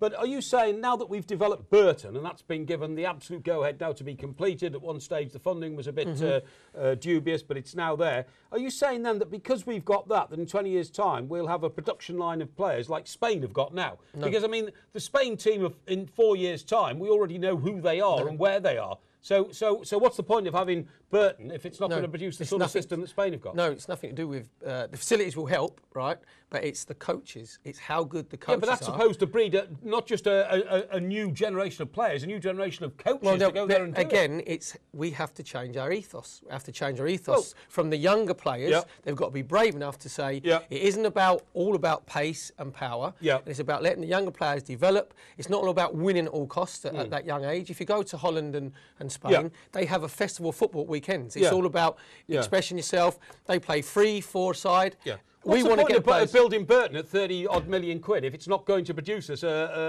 But are you saying now that we've developed Burton, and that's been given the absolute go-ahead now to be completed, at one stage the funding was a bit dubious, but it's now there. Are you saying then that because we've got that in 20 years' time, we'll have a production line of players like Spain have got now? No. Because, I mean, the Spain team in 4 years' time, we already know who they are and where they are. So what's the point of having Burton if it's not going to produce the sort of system that Spain have got? No, it's nothing to do with... the facilities will help, right? But it's the coaches. It's how good the coaches are. Yeah, but that's supposed to breed not just a new generation of players, a new generation of coaches to go there and do again, we have to change our ethos. We have to change our ethos from the younger players. Yep. They've got to be brave enough to say it isn't all about pace and power. Yep. It's about letting the younger players develop. It's not all about winning at all costs at that young age. If you go to Holland and Spain, they have a festival of football weekends. It's all about expressing yourself. They play 3-4-side. Yeah. What's the point of building Burton at 30-odd million quid if it's not going to produce us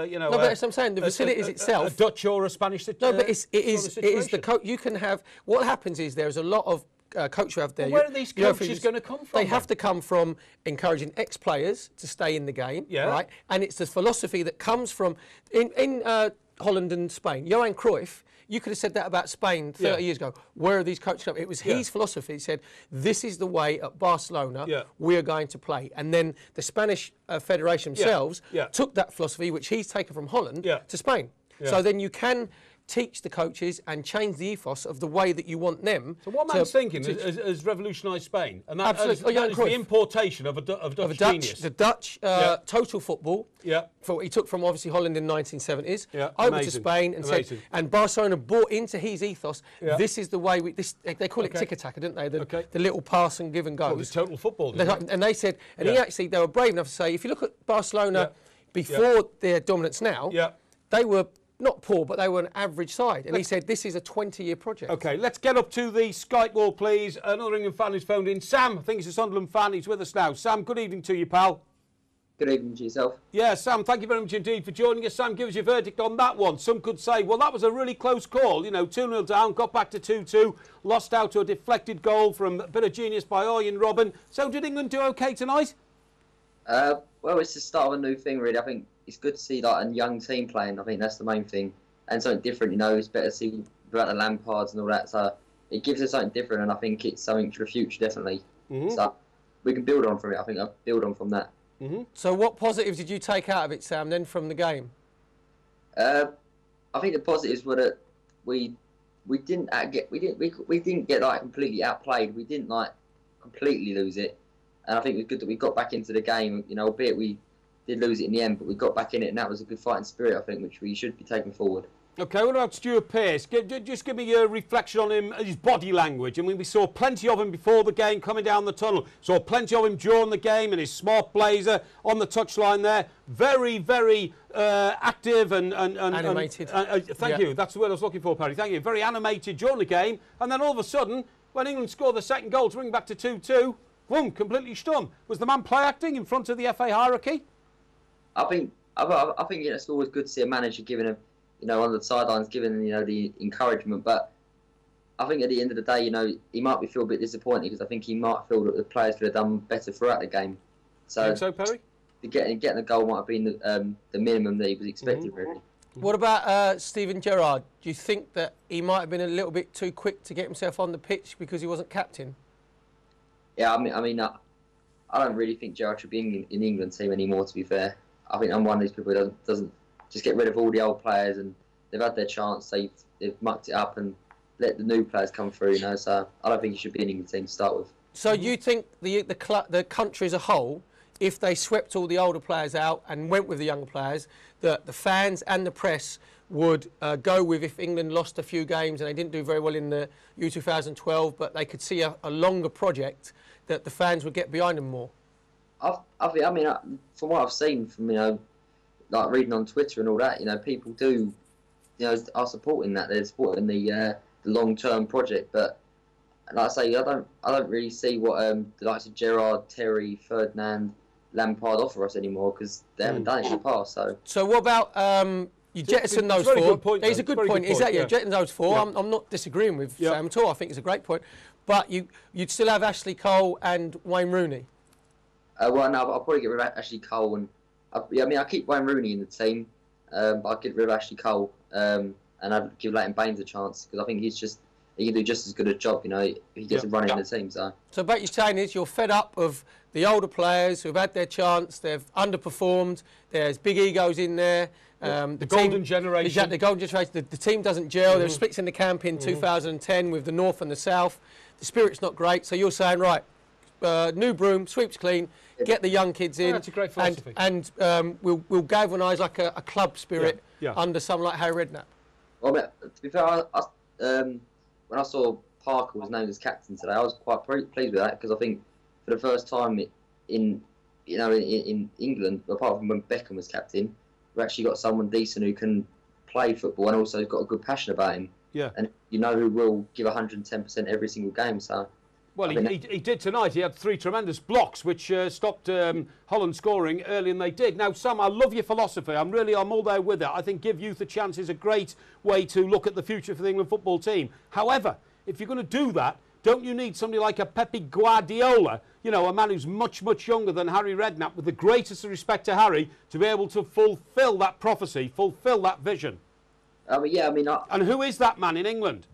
you know... No, but as I'm saying, the facilities itself... A Dutch or a Spanish situation? No, but it is the coach. You can have... What happens is there's a lot of coaches who have there... Well, where are these coaches going to come from? They have to come from encouraging ex-players to stay in the game, right? And it's the philosophy that comes from... In Holland and Spain, Johan Cruyff... You could have said that about Spain 30 years ago. Where are these coaches? It was his philosophy. He said, this is the way at Barcelona we are going to play. And then the Spanish Federation themselves took that philosophy, which he's taken from Holland, to Spain. So then you can teach the coaches and change the ethos of the way that you want them. So what man's thinking has revolutionised Spain, and that is the importation of a Dutch genius. The Dutch total football. He took from obviously Holland in the 1970s over to Spain and said, and Barcelona bought into his ethos. This is the way they call it tiki-taka, didn't they? The little pass and give and go. Well, it's total football. And they said, and they were brave enough to say, if you look at Barcelona before their dominance now, they were not poor, but they were an average side. And he said, this is a 20-year project. OK, let's get up to the Skype wall, please. Another England fan who's phoned in. Sam, I think he's a Sunderland fan. He's with us now. Sam, good evening to you, pal. Good evening to yourself. Yeah, Sam, thank you very much indeed for joining us. Sam, give us your verdict on that one. Some could say, well, that was a really close call. You know, 2-0 down, got back to 2-2, lost out to a deflected goal from a bit of genius by Arjen Robben. So did England do OK tonight? Well, it's the start of a new thing, really. I think it's good to see like a young team playing. I think that's the main thing. And something different, you know, it's better to see about the Lampards and all that. So it gives us something different, and I think it's something for the future, definitely. So we can build on from it. I think I'll build on from that. So what positives did you take out of it, Sam, then from the game? I think the positives were that we didn't get like completely outplayed. We didn't like completely lose it, and I think it was good that we got back into the game. You know, albeit we did lose it in the end, but we got back in it, and that was a good fighting spirit, I think, which we should be taking forward. OK, what about Stuart Pearce? Just give me your reflection on him, his body language. I mean, we saw plenty of him before the game coming down the tunnel. Saw plenty of him during the game in his smart blazer on the touchline there. Very, very active and animated. Thank you. That's the word I was looking for, Parry. Thank you. Very animated during the game. And then all of a sudden, when England scored the second goal to bring back to 2-2, boom, completely stum. Was the man play acting in front of the FA hierarchy? I think it's always good to see a manager giving him, you know, on the sidelines, giving, you know, the encouragement. But I think at the end of the day, you know, he might feel a bit disappointed because I think he might feel that the players could have done better throughout the game. So, Perry? Getting the goal might have been the minimum that he was expected, really. What about Steven Gerrard? Do you think that he might have been a little bit too quick to get himself on the pitch because he wasn't captain? Yeah, I mean, I don't really think Gerrard should be in the England team anymore, to be fair. I think I'm one of these people who doesn't just get rid of all the old players, and they've had their chance. They've mucked it up and let the new players come through. You know, so I don't think he should be in the England team to start with. So you think the country as a whole, if they swept all the older players out and went with the younger players, that the fans and the press would go with if England lost a few games and they didn't do very well in the U2012, but they could see a longer project, that the fans would get behind them more? I mean, from what I've seen, from, you know, like reading on Twitter and all that, you know, people do, you know, are supporting that. They're supporting the long-term project. But like I say, I don't really see what the likes of Gerrard, Terry, Ferdinand, Lampard offer us anymore, because they haven't done it in the past. So what about you jettison those four? It's a good point. Is that jettison those four? Yeah. I'm not disagreeing with Sam at all. I think it's a great point. But you'd still have Ashley Cole and Wayne Rooney. Well, no, I'll probably get rid of Ashley Cole, and I keep Wayne Rooney in the team. but I'd get rid of Ashley Cole, and I'd give Leighton Baines a chance because I think he can do just as good a job, you know, if he gets a run in the team. So what you're saying is you're fed up of the older players who've had their chance, they've underperformed, there's big egos in there. The golden generation. Exactly, the golden generation. The team doesn't gel. There were splits in the camp in 2010 with the North and the South. The spirit's not great. So you're saying, right, new broom, sweeps clean, get the young kids in. That's a great philosophy. And we'll galvanise like a club spirit under someone like Harry Redknapp. Well, to be fair, when I saw Parker was named as captain today, I was quite pleased with that because I think for the first time in England, apart from when Beckham was captain, we've actually got someone decent who can play football and also got a good passion about him. Yeah. And you know who will give 110% every single game. So. Well, he did tonight. He had 3 tremendous blocks, which stopped Holland scoring earlier than they did. Now, Sam, I love your philosophy. I'm all there with it. I think give youth a chance is a great way to look at the future for the England football team. However, if you're going to do that, don't you need somebody like a Pep Guardiola, you know, a man who's much, much younger than Harry Redknapp, with the greatest respect to Harry, to be able to fulfil that prophecy, fulfil that vision? And who is that man in England?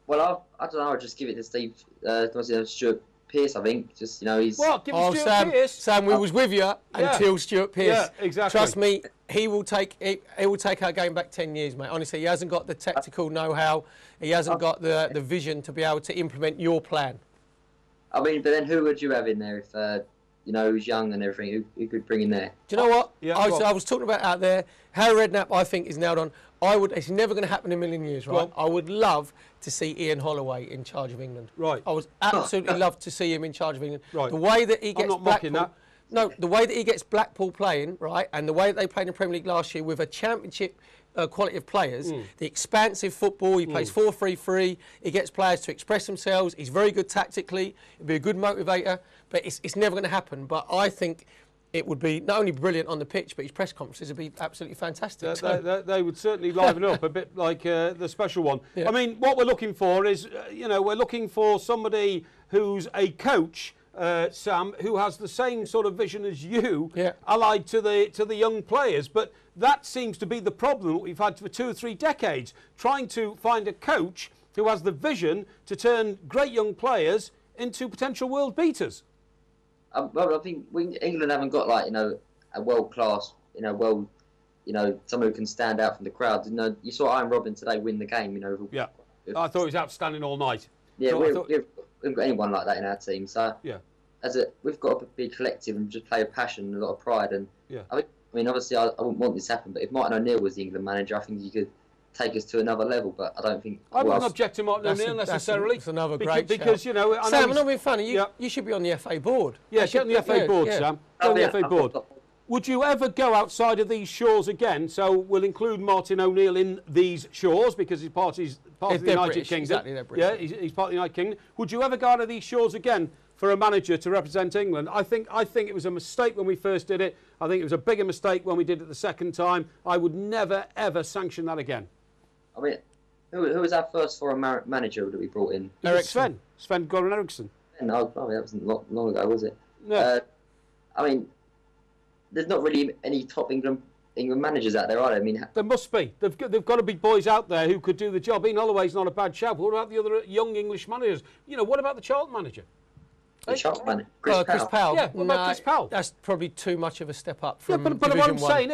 Well, I don't know. I'll just give it to Stuart Pearce. I think just he's. What? Give it Stuart Pearce. Sam, we was with you until Stuart Pearce. Yeah, exactly. Trust me, he will take our game back 10 years, mate. Honestly, he hasn't got the tactical know-how. He hasn't got the vision to be able to implement your plan. I mean, but then who would you have in there if who's young and everything? Who could bring in there? Do you know what? Yeah, I was talking about out there. Harry Redknapp, I think, is nailed on. It's never going to happen in a million years, right? I would love to see Ian Holloway in charge of England. Right. I would absolutely love to see him in charge of England. Right. The way that he gets the way that he gets Blackpool playing, right, and the way that they played in the Premier League last year with a championship quality of players, the expansive football, he plays 4-3-3, he gets players to express themselves, he's very good tactically, he'd be a good motivator, but it's never going to happen. But I think it would be not only brilliant on the pitch, but his press conferences would be absolutely fantastic. They would certainly liven up a bit like the special one. Yeah. I mean, what we're looking for is, we're looking for somebody who's a coach, Sam, who has the same sort of vision as you, allied to the young players. But that seems to be the problem that we've had for 2 or 3 decades, trying to find a coach who has the vision to turn great young players into potential world beaters. Well, I think England haven't got a world class, someone who can stand out from the crowd. You saw Arjen Robben today win the game. Yeah, I thought he was outstanding all night. Yeah, so we haven't got anyone like that in our team. So yeah, we've got to be collective and just play with passion and a lot of pride. And I mean, obviously, I wouldn't want this to happen. But if Martin O'Neill was the England manager, I think he could take us to another level. But I don't think I wouldn't object to Martin O'Neill necessarily. It's another great because Sam, I'm not being funny. You should be on the FA board. Yeah, get on the FA board, Sam. Get on the FA board. Would you ever go outside of these shores again? So we'll include Martin O'Neill in these shores because he's part of the United Kingdom. Exactly, they're British. Yeah, he's part of the United Kingdom. Would you ever go out of these shores again for a manager to represent England? I think it was a mistake when we first did it. I think it was a bigger mistake when we did it the second time. I would never, ever sanction that again. I mean, who was our first foreign manager that we brought in? Sven Goran Eriksson. No, that wasn't long ago, was it? No. I mean, there's not really any top England managers out there, are there? I mean, there must be. They've got to be boys out there who could do the job. Ian Holloway's not a bad shout. What about the other young English managers? What about the Charlton manager? The Charlton manager, Chris Powell. Yeah, what about Chris Powell? That's probably too much of a step up from but what I'm saying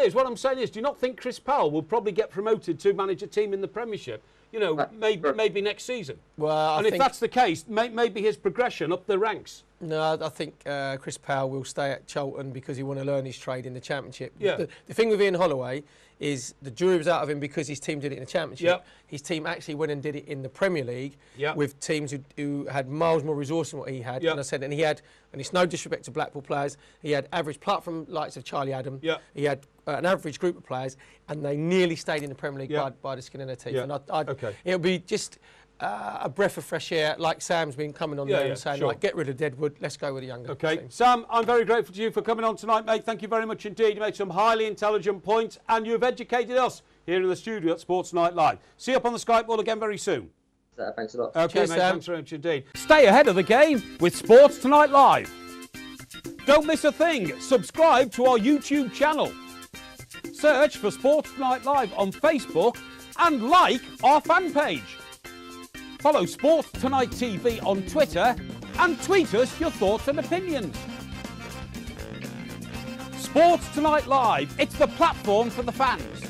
is, do you not think Chris Powell will probably get promoted to manage a team in the Premiership? Maybe next season. Well, if that's the case, maybe his progression up the ranks. No, I think Chris Powell will stay at Charlton because he want to learn his trade in the Championship. Yeah. The thing with Ian Holloway is the jury was out of him because his team did it in the Championship. Yep. His team actually went and did it in the Premier League with teams who had miles more resource than what he had. Yep. And he had, and it's no disrespect to Blackpool players, he had average, apart from likes of Charlie Adam, he had an average group of players, and they nearly stayed in the Premier League by the skin of their teeth. Yeah. And it'll be just a breath of fresh air, like Sam's been coming on there and saying, like, get rid of Deadwood, let's go with the younger team. Sam, I'm very grateful to you for coming on tonight, mate. Thank you very much indeed. You made some highly intelligent points, and you've educated us here in the studio at Sports Night Live. See you up on the Skype wall again very soon. Thanks a lot. Okay, cheers, mate, Sam. thanks very much indeed. Stay ahead of the game with Sports Tonight Live. Don't miss a thing. Subscribe to our YouTube channel. Search for Sports Tonight Live on Facebook and like our fan page. Follow Sports Tonight TV on Twitter and tweet us your thoughts and opinions. Sports Tonight Live, it's the platform for the fans.